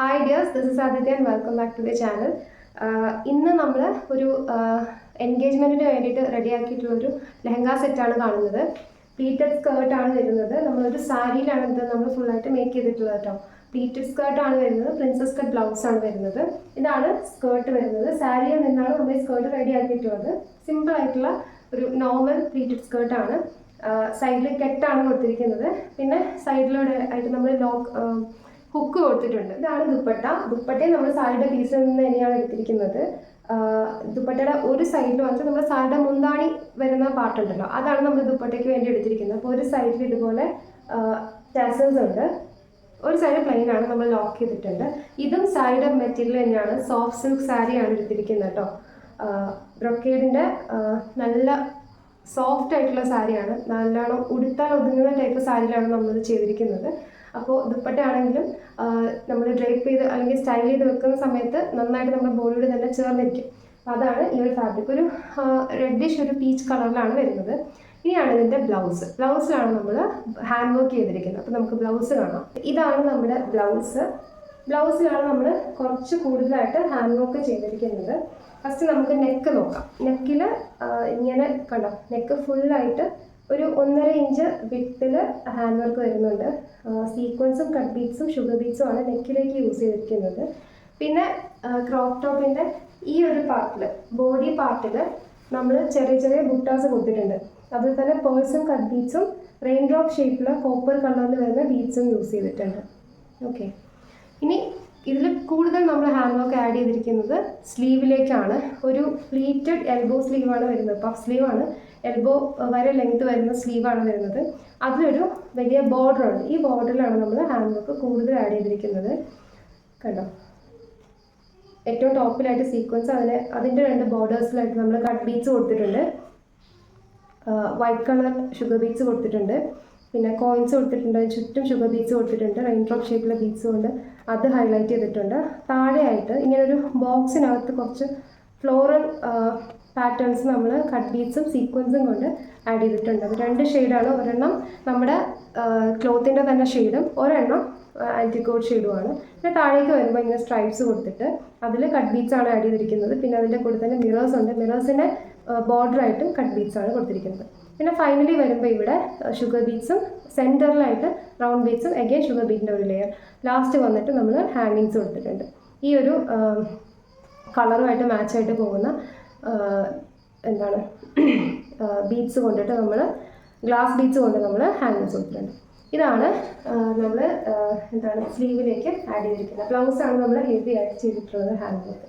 Hi dears, this is Aditya and welcome back to the channel. ഇന്ന് നമ്മൾ ഒരു എൻഗേജ്മെൻറ്റിന് വേണ്ടിയിട്ട് റെഡിയാക്കിയിട്ടുള്ള ഒരു ലെഹങ്ക സെറ്റാണ് കാണുന്നത്. പ്ലീറ്റഡ് സ്കേർട്ടാണ് വരുന്നത്. നമ്മളൊരു സാരിയിലാണ് ഇത് നമ്മൾ ഫുള്ളായിട്ട് മേക്ക് ചെയ്തിട്ടുള്ളത് കേട്ടോ. പ്ലീറ്റഡ് സ്കേർട്ടാണ് വരുന്നത്, പ്രിൻസസ് കട്ട് ബ്ലൗസാണ് വരുന്നത്. ഇതാണ് സ്കേർട്ട് വരുന്നത്. സാരിയിൽ നിന്നാണ് നമ്മൾ ഈ സ്കേർട്ട് റെഡിയാക്കിയിട്ടുള്ളത്. സിമ്പിളായിട്ടുള്ള ഒരു നോർമൽ പ്ലീറ്റഡ് സ്കേർട്ടാണ്. സൈഡിൽ കെട്ടാണ് കൊടുത്തിരിക്കുന്നത്. പിന്നെ സൈഡിലൂടെ ആയിട്ട് നമ്മൾ ഹുക്ക് കൊടുത്തിട്ടുണ്ട്. ഇതാണ് ദുപ്പട്ടയെ നമ്മൾ സാരിയുടെ പീസിൽ നിന്ന് തന്നെയാണ് എടുത്തിരിക്കുന്നത്. ദുപ്പട്ടയുടെ ഒരു സൈഡിൽ വന്നിട്ട് നമ്മൾ സാരിയുടെ മുന്താണി വരുന്ന പാർട്ടുണ്ടല്ലോ, അതാണ് നമ്മൾ ദുപ്പട്ടയ്ക്ക് വേണ്ടി എടുത്തിരിക്കുന്നത്. അപ്പോൾ ഒരു സൈഡിൽ ഇതുപോലെ ടാസൽസ് ഉണ്ട്, ഒരു സൈഡ് പ്ലെയിൻ ആണ്, നമ്മൾ ലോക്ക് ചെയ്തിട്ടുണ്ട്. ഇതും സാരിയുടെ മെറ്റീരിയൽ തന്നെയാണ്, സോഫ്റ്റ് സിൽക്ക് സാരിയാണ് എടുത്തിരിക്കുന്നത് കേട്ടോ. ബ്രൊക്കേഡിൻ്റെ നല്ല സോഫ്റ്റ് ആയിട്ടുള്ള സാരിയാണ്, നല്ലോണം ഉടുത്താൽ ഒതുങ്ങുന്ന ടൈപ്പ് സാരിയിലാണ് നമ്മളിത് ചെയ്തിരിക്കുന്നത്. അപ്പോൾ ദുപ്പട്ട ആണെങ്കിലും നമ്മൾ ഡ്രൈപ്പ് ചെയ്ത് അല്ലെങ്കിൽ സ്റ്റൈൽ ചെയ്ത് വെക്കുന്ന സമയത്ത് നന്നായിട്ട് നമ്മുടെ ബോഡിയോട് തന്നെ ചേർന്നിരിക്കും. അപ്പോൾ അതാണ് ഈ ഒരു ഫാബ്രിക്. ഒരു റെഡിഷ് ഒരു പീച്ച് കളറിലാണ് വരുന്നത്. ഇനിയാണ് ഇതിൻ്റെ ബ്ലൗസിലാണ് നമ്മൾ ഹാൻഡ് വർക്ക് ചെയ്തിരിക്കുന്നത്. അപ്പോൾ നമുക്ക് ബ്ലൗസ് കാണാം. ഇതാണ് നമ്മുടെ ബ്ലൗസിലാണ് നമ്മൾ കുറച്ച് കൂടുതലായിട്ട് ഹാൻഡ് വർക്ക് ചെയ്തിരിക്കുന്നത്. ഫസ്റ്റ് നമുക്ക് നെക്ക് നോക്കാം. നെക്കിൽ ഇങ്ങനെ കണ്ടോ, നെക്ക് ഫുള്ളായിട്ട് ഒരു 1.5 ഇഞ്ച് വിത്തിൽ ഹാൻഡ് വർക്ക് വരുന്നുണ്ട്. സീക്വൻസും കട്ട് ബീഡ്സും ഷുഗർ ബീഡ്സും ആണ് നെക്കിലേക്ക് യൂസ് ചെയ്തിരിക്കുന്നത്. പിന്നെ ക്രോപ്പ് ടോപ്പിൻ്റെ ഈ ഒരു പാർട്ടിൽ, ബോഡി പാർട്ടിൽ നമ്മൾ ചെറിയ ചെറിയ ബുട്ടാസ് കൊടുത്തിട്ടുണ്ട്. അതുപോലെ തന്നെ പേഴ്സും കട്ട് ബീഡ്സും റെയിൻ ഡ്രോപ്പ് ഷേപ്പിലുള്ള കോപ്പർ കളറിൽ വരുന്ന ബീഡ്സും യൂസ് ചെയ്തിട്ടുണ്ട്. ഓക്കെ, ഇനി ഇതിൽ കൂടുതൽ നമ്മൾ ഹാൻഡ് വർക്ക് ആഡ് ചെയ്തിരിക്കുന്നത് സ്ലീവിലേക്കാണ്. ഒരു പ്ലീറ്റഡ് എൽബോ സ്ലീവാണ് വരുന്നത്, പഫ് സ്ലീവാണ്, എൽബോ വരെ ലെങ്ത് വരുന്ന സ്ലീവാണ് വരുന്നത്. അതിലൊരു വലിയ ബോർഡർ ഉണ്ട്. ഈ ബോർഡറിലാണ് നമ്മൾ ഹാൻഡ് വർക്ക് കൂടുതൽ ആഡ് ചെയ്തിരിക്കുന്നത്. കണ്ടോ, ഏറ്റവും ടോപ്പിലായിട്ട് സീക്വൻസ്, അതിൻ്റെ 2 ബോർഡേഴ്സിലായിട്ട് നമ്മൾ കട്ട് ബീഡ്സ് കൊടുത്തിട്ടുണ്ട്, വൈറ്റ് കളർ ഷുഗർ ബീഡ്സ് കൊടുത്തിട്ടുണ്ട്, പിന്നെ കോയിൻസ് കൊടുത്തിട്ടുണ്ട്, ചുറ്റും ഷുഗർ ബീഡ്സ് കൊടുത്തിട്ടുണ്ട്, റെയിൻ ഡ്രോപ്പ് ഷേപ്പിലെ ബീഡ്സ് കൊണ്ട് അത് ഹൈലൈറ്റ് ചെയ്തിട്ടുണ്ട്. താഴെയായിട്ട് ഇങ്ങനൊരു ബോക്സിനകത്ത് കുറച്ച് ഫ്ലോറൽ പാറ്റേൺസ് നമ്മൾ കട്ട് ബീഡ്സും സീക്വൻസും കൊണ്ട് ആഡ് ചെയ്തിട്ടുണ്ട്. അത് 2 ഷെയ്ഡാണ്. ഒരെണ്ണം നമ്മുടെ ക്ലോത്തിൻ്റെ തന്നെ ഷെയ്ഡും ഒരെണ്ണം ആൻറ്റിക്കോട്ട് ഷെയ്ഡുമാണ്. പിന്നെ താഴേക്ക് വരുമ്പോൾ ഇങ്ങനെ സ്ട്രൈപ്സ് കൊടുത്തിട്ട് അതിൽ കട്ട് ബീഡ്സ് ആണ് ആഡ് ചെയ്തിരിക്കുന്നത്. പിന്നെ അതിൻ്റെ കൂടെ തന്നെ മിറേഴ്സ് ഉണ്ട്. മിറേഴ്സിൻ്റെ ബോർഡറായിട്ടും കട്ട് ബീഡ്സ് ആണ് കൊടുത്തിരിക്കുന്നത്. പിന്നെ ഫൈനലി വരുമ്പോൾ ഇവിടെ ഷുഗർ ബീഡ്സും സെൻറ്ററിലായിട്ട് റൗണ്ട് ബീഡ്സും അഗെയിൻ ഷുഗർ ബീഡിൻ്റെ ഒരു ലെയർ, ലാസ്റ്റ് വന്നിട്ട് നമ്മൾ ഹാങ്ങിങ്സ് കൊടുത്തിട്ടുണ്ട്. ഈ ഒരു കളറുമായിട്ട് മാച്ചായിട്ട് പോകുന്ന ബീഡ്സ് കൊണ്ടിട്ട് നമ്മൾ ഗ്ലാസ് ബീഡ്സ് കൊണ്ട് നമ്മൾ ഹാങ്ങിങ്സ് കൊടുത്തിട്ടുണ്ട്. ഇതാണ് നമ്മൾ സ്ലീവിലേക്ക് ആഡ് ചെയ്തിരിക്കുന്നത്. ബ്ലൗസാണ് നമ്മൾ ഹെവി ആയിട്ട് ചെയ്തിട്ടുള്ളത് ഹാൻഡ് വർക്ക്.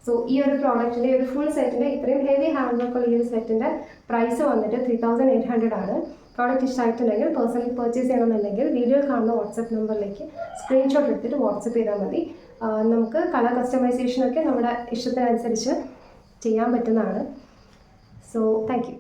സോ ഈ ഒരു പ്രോഡക്റ്റിൻ്റെ ഒരു ഫുൾ സെറ്റിൻ്റെ ഇത്രയും ഹെവി ഹാൻഡ് വർക്കുള്ള ഈ ഒരു സെറ്റിൻ്റെ പ്രൈസ് വന്നിട്ട് 3800 ആണ്. പ്രോഡക്റ്റ് ഇഷ്ടമായിട്ടുണ്ടെങ്കിൽ പേഴ്സണലി പർച്ചേസ് ചെയ്യണമെന്നുണ്ടെങ്കിൽ വീഡിയോയിൽ കാണുന്ന വാട്സപ്പ് നമ്പറിലേക്ക് സ്ക്രീൻഷോട്ട് എടുത്തിട്ട് വാട്സപ്പ് ചെയ്താൽ മതി. നമുക്ക് കളർ കസ്റ്റമൈസേഷനൊക്കെ നമ്മുടെ ഇഷ്ടത്തിനനുസരിച്ച് ചെയ്യാൻ പറ്റുന്നതാണ്. So thank you.